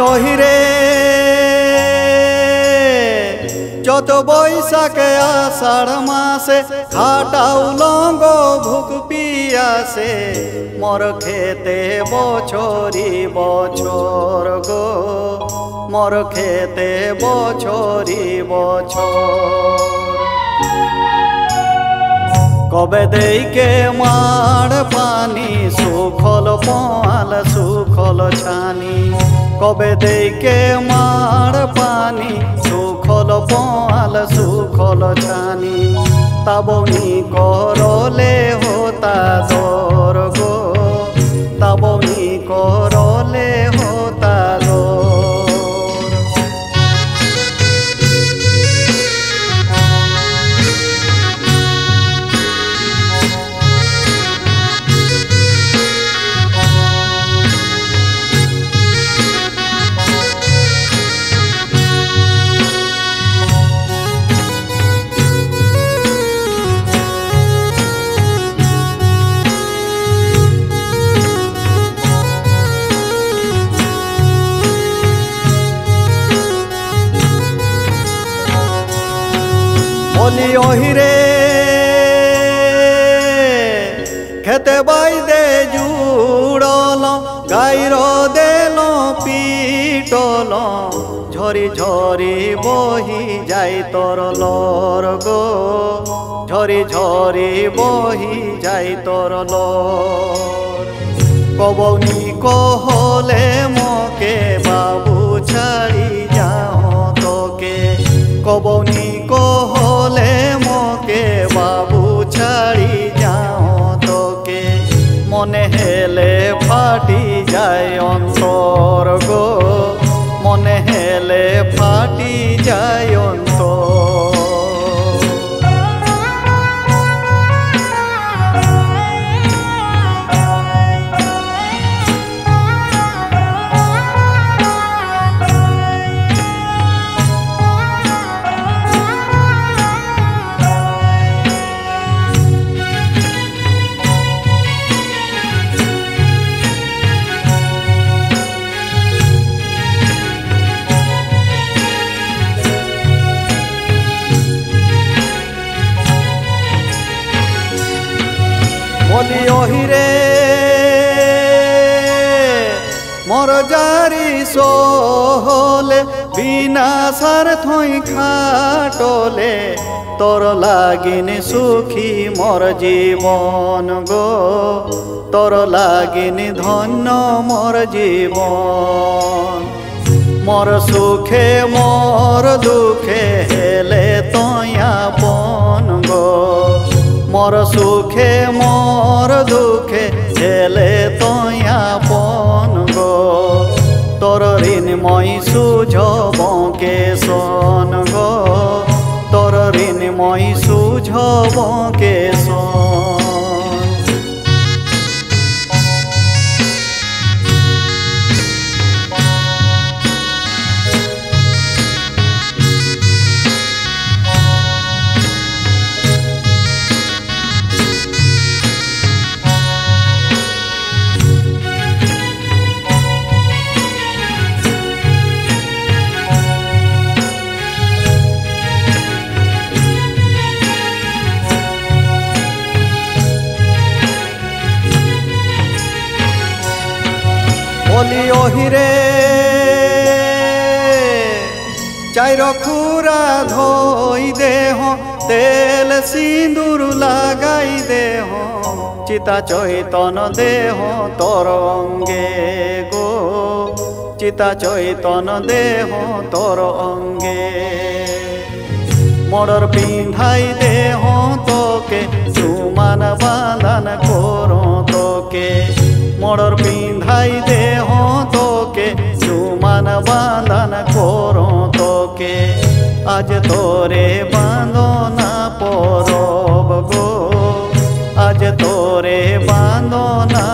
ওহিরে যত বৈশাখে আষাঢ় মাসে খাটাও লঙ্গ ভুক পিয়াসে মোর খেতে বছরি বছর গো মোর খেতে বছরি বছর কবে দেইকে মাড় পানি সুখল পাল সুখল ছানি কবে দেইকে মাড় পানি সুখল পাল সুখল ছানি তাবনি করলে হোতা দর গো তাবনি করলে হোতা দর বলি ওহিরে খেতে বাইদে জুড়ল গাইর দেল পিটল ঝরি ঝরি বহি যাই তোর লর গো ঝরি ঝরি বহি যাই তোর লর কবনি কহলে মকে বাবু ছাড়ি যাও তোকে কবনি কহলে মকে বাবু ছাড়ি যাও তোকে মনে হেলে ফাটি যায় অন্তর গো মনে হেলে ফাটি যায় অন্তর বলি ওহিরে মোর জারি সোহলে বিনা সার থই খাটলে তোর লাগিন সুখী মোর জীবন গো তোর লাগিন ধন্য মোর জীবন মোর সুখে মোর দুঃখে হেলে তয়া পন গো মোর সুখে মোর দুঃখে হেলে তয়া পন গো তোর ঋণময় সুঝব কেশন গো তোর ঋণময় সুঝব কেশন বলি ওহিরে চাইর খুরা ধোই দেহ তেল সিঁদুর লাগাই দেহ চিতা চৈতন দেহ তোর অঙ্গে গো চিতা চৈতন দেহ তোর অঙ্গে মোড়র পিন্ধাই দেহ তোকে সুমান বাঁধান করো তোকে মোড়র পিন্ধাই দেহ তোকে সুমান বাঁধান করো তোকে আজ তোরে বাঁধনা পরব গো আজ তোরে বাঁধনা